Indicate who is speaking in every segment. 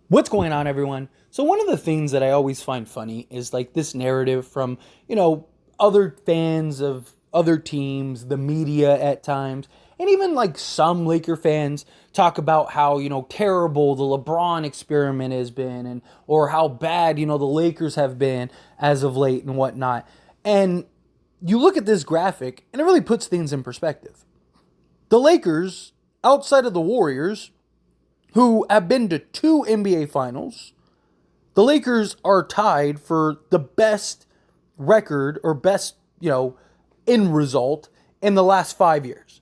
Speaker 1: What's going on, everyone? So, one of the things that I always find funny is like this narrative from, other fans of other teams, the media at times, and even like some Laker fans talk about how, terrible the LeBron experiment has been and or how bad, the Lakers have been as of late and whatnot. And you look at this graphic and it really puts things in perspective. The Lakers, outside of the Warriors, who have been to two NBA finals, the Lakers are tied for the best record or best, end result in the last 5 years,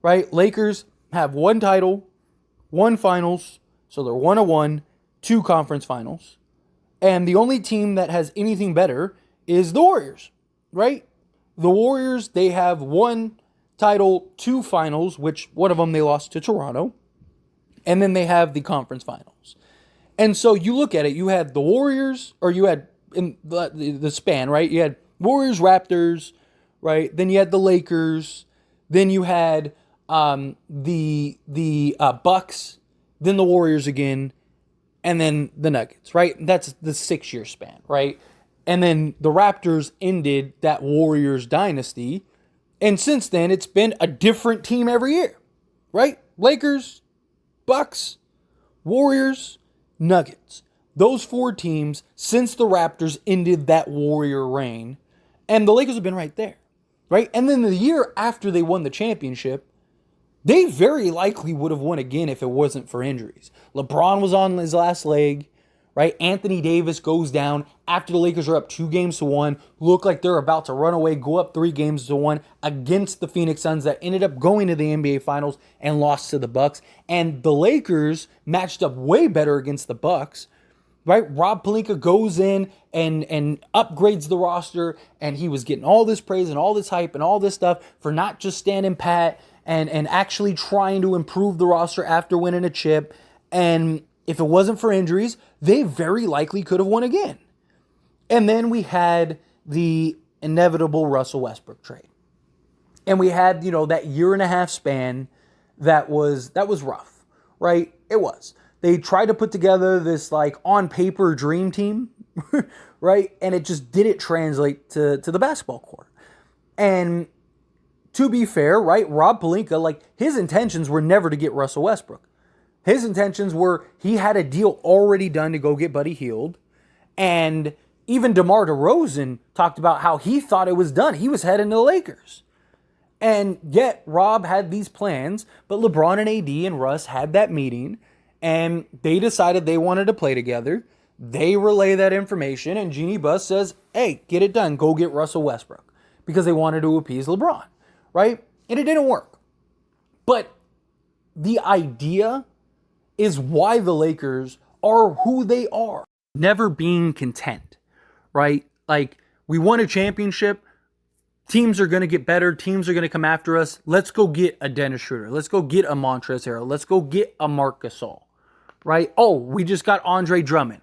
Speaker 1: right? Lakers have one title, one finals, so they're 1-1, two conference finals. And the only team that has anything better is the Warriors, right? The Warriors, they have one title, two finals, which one of them they lost to Toronto. And then they have the conference finals. And so you look at it, you had the Warriors, or you had in the span, right? You had Warriors, Raptors, right? Then you had the Lakers. Then you had the Bucks. Then the Warriors again, and then the Nuggets, right? That's the 6 year span, right? And then the Raptors ended that Warriors dynasty, and since then it's been a different team every year, right? Lakers, Bucks, Warriors, Nuggets. Those four teams since the Raptors ended that Warrior reign. And the Lakers have been right there, right? And then the year after they won the championship, they very likely would have won again if it wasn't for injuries. LeBron was on his last leg, right? Anthony Davis goes down after the Lakers are up 2-1, look like they're about to run away, go up 3-1 against the Phoenix Suns that ended up going to the NBA Finals and lost to the Bucks. And the Lakers matched up way better against the Bucks, right? Rob Pelinka goes in and upgrades the roster, and he was getting all this praise and all this hype and all this stuff for not just standing pat and actually trying to improve the roster after winning a chip. And if it wasn't for injuries, they very likely could have won again. And then we had the inevitable Russell Westbrook trade. And we had, that year and a half span that was rough, right? It was. They tried to put together this like on paper dream team, right? And it just didn't translate to the basketball court. And to be fair, right, Rob Pelinka, like his intentions were never to get Russell Westbrook. His intentions were he had a deal already done to go get Buddy Hield. And even DeMar DeRozan talked about how he thought it was done. He was heading to the Lakers. And yet Rob had these plans, but LeBron and AD and Russ had that meeting and they decided they wanted to play together. They relay that information and Jeanie Buss says, hey, get it done. Go get Russell Westbrook because they wanted to appease LeBron, right? And it didn't work. But the idea is why the Lakers are who they are. Never being content, right? Like, we won a championship. Teams are going to get better. Teams are going to come after us. Let's go get a Dennis Schroeder. Let's go get a Montrezl Harrell. Let's go get a Marc Gasol, right? Oh, we just got Andre Drummond,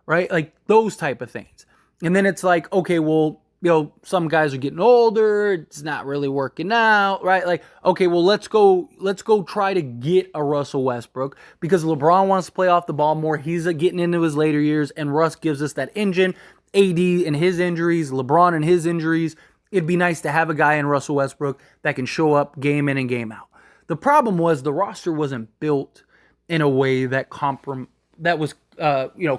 Speaker 1: right? Like, those type of things. And then it's like, okay, well, some guys are getting older. It's not really working out, right? Like, okay, well, let's go try to get a Russell Westbrook because LeBron wants to play off the ball more. He's getting into his later years, and Russ gives us that engine. AD and his injuries, LeBron and his injuries. It'd be nice to have a guy in Russell Westbrook that can show up game in and game out. The problem was the roster wasn't built in a way that was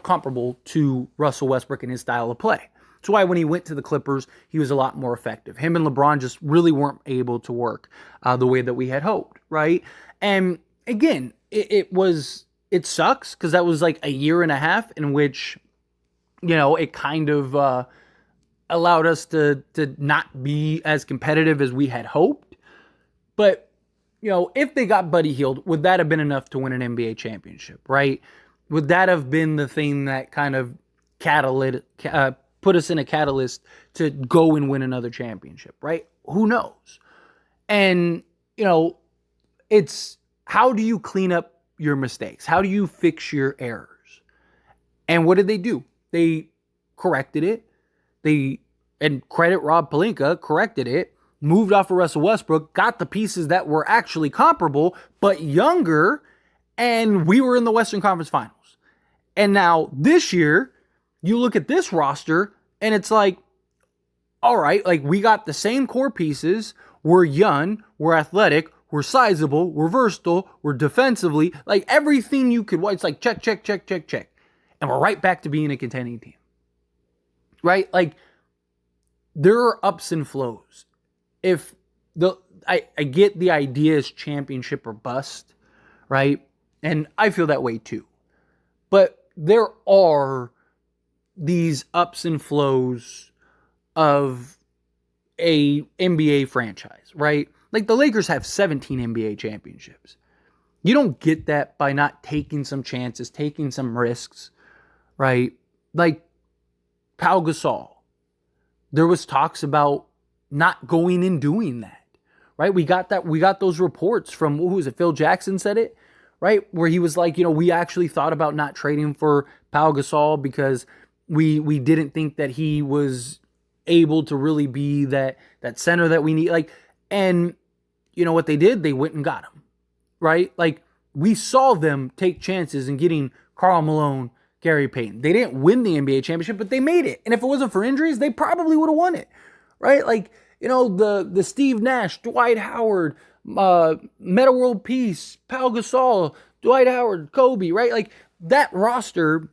Speaker 1: comparable to Russell Westbrook and his style of play. That's why when he went to the Clippers, he was a lot more effective. Him and LeBron just really weren't able to work the way that we had hoped, right? And again, it sucks because that was like a year and a half in which, it kind of allowed us to not be as competitive as we had hoped. But, if they got Buddy Hield, would that have been enough to win an NBA championship, right? Would that have been the thing that kind of put us in a catalyst to go and win another championship, right? Who knows? And, it's how do you clean up your mistakes? How do you fix your errors? And what did they do? They corrected it. And credit Rob Pelinka, corrected it, moved off of Russell Westbrook, got the pieces that were actually comparable, but younger, and we were in the Western Conference Finals. And now this year, you look at this roster and it's like, all right, like we got the same core pieces. We're young, we're athletic, we're sizable, we're versatile, we're defensively, like everything you could want. It's like check, check, check, check, check. And we're right back to being a contending team. Right? Like there are ups and flows. If I get the idea is championship or bust, right? And I feel that way too. But there are these ups and flows of a NBA franchise, right? Like the Lakers have 17 NBA championships. You don't get that by not taking some chances, taking some risks, right? Like Pau Gasol. There was talks about not going and doing that, right? We got those reports from, who was it? Phil Jackson said it, right? Where he was like, we actually thought about not trading for Pau Gasol because we didn't think that he was able to really be that center that we need. Like, and you know what they did? They went and got him, right? Like we saw them take chances in getting Karl Malone, Gary Payton. They didn't win the NBA championship, but they made it. And if it wasn't for injuries, they probably would have won it, right? Like, the Steve Nash, Dwight Howard, Metta World Peace, Pau Gasol, Dwight Howard, Kobe, right? Like that roster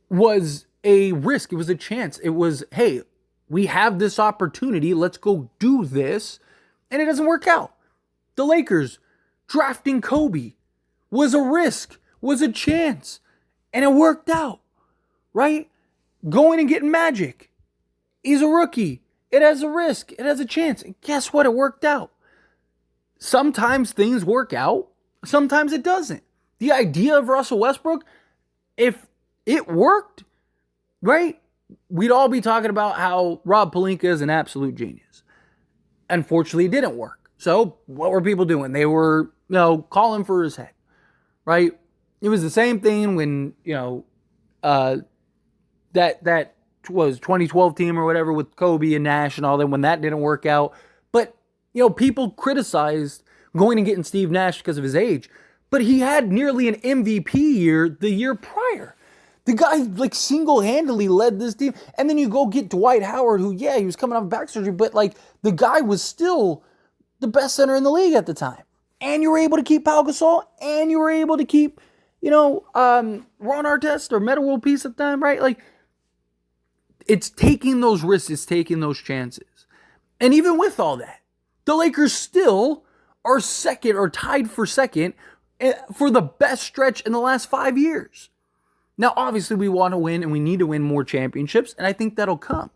Speaker 1: was a risk. It was a chance. It was, hey, we have this opportunity. Let's go do this. And it doesn't work out. The Lakers drafting Kobe was a risk, was a chance. And it worked out, right? Going and getting Magic. He's a rookie. It has a risk. It has a chance. And guess what? It worked out. Sometimes things work out. Sometimes it doesn't. The idea of Russell Westbrook, if it worked, right? We'd all be talking about how Rob Pelinka is an absolute genius. Unfortunately, it didn't work. So what were people doing? They were, calling for his head, right? It was the same thing when, that was 2012 team or whatever with Kobe and Nash and all that, when that didn't work out. But, people criticized going and getting Steve Nash because of his age. But he had nearly an MVP year the year prior. The guy, single-handedly led this team. And then you go get Dwight Howard, who, he was coming off back surgery, but, the guy was still the best center in the league at the time. And you were able to keep Pau Gasol, and you were able to keep, Ron Artest or Metta World Peace at the time, right? It's taking those risks, it's taking those chances. And even with all that, the Lakers still are second or tied for second for the best stretch in the last 5 years. Now, obviously, we want to win and we need to win more championships, and I think that'll come.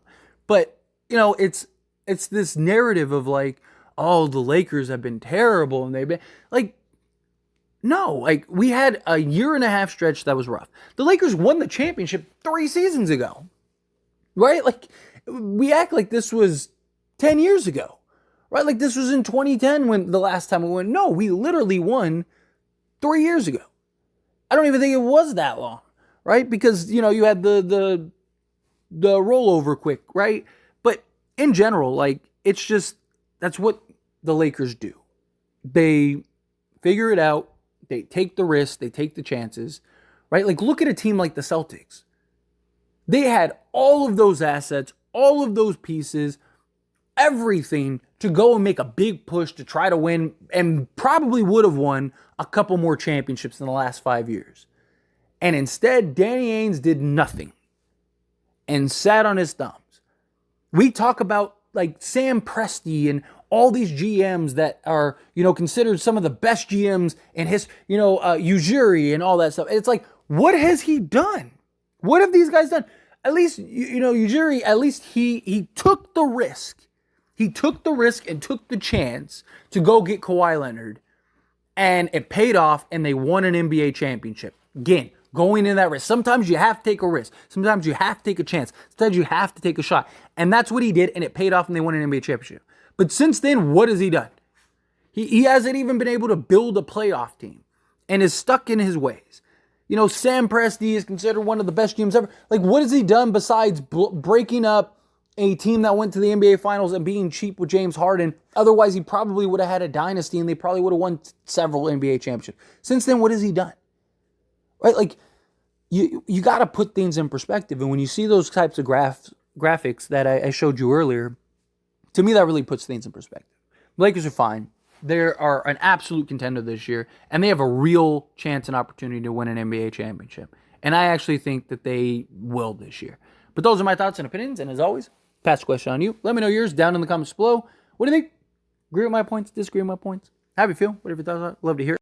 Speaker 1: But, it's this narrative of the Lakers have been terrible and they've been no, we had a year and a half stretch that was rough. The Lakers won the championship 3 seasons ago, right? We act like this was 10 years ago, right? This was in 2010 when the last time we won. No, we literally won 3 years ago. I don't even think it was that long, right? Because, you had the rollover quick, right? But in general, it's just, that's what the Lakers do. They figure it out. They take the risks. They take the chances, right? Look at a team like the Celtics. They had all of those assets, all of those pieces, everything to go and make a big push to try to win, and probably would have won a couple more championships in the last 5 years. And instead, Danny Ainge did nothing and sat on his thumbs. We talk about Sam Presti and all these GMs that are, considered some of the best GMs in his, Ujiri and all that stuff. It's what has he done? What have these guys done? At least, Ujiri, at least he took the risk. He took the risk and took the chance to go get Kawhi Leonard. And it paid off and they won an NBA championship. Again, going in that risk. Sometimes you have to take a risk. Sometimes you have to take a chance. Sometimes you have to take a shot. And that's what he did, and it paid off and they won an NBA championship. But since then, what has he done? He hasn't even been able to build a playoff team and is stuck in his ways. Sam Presti is considered one of the best GMs ever. What has he done besides breaking up a team that went to the NBA Finals and being cheap with James Harden? Otherwise, he probably would have had a dynasty and they probably would have won several NBA championships. Since then, what has he done? Right? you got to put things in perspective. And when you see those types of graphics that I showed you earlier, to me, that really puts things in perspective. The Lakers are fine. They are an absolute contender this year, and they have a real chance and opportunity to win an NBA championship. And I actually think that they will this year. But those are my thoughts and opinions. And as always, pass the question on you. Let me know yours down in the comments below. What do you think? Agree with my points? Disagree with my points? How do you feel? Whatever your thoughts are. Love to hear it.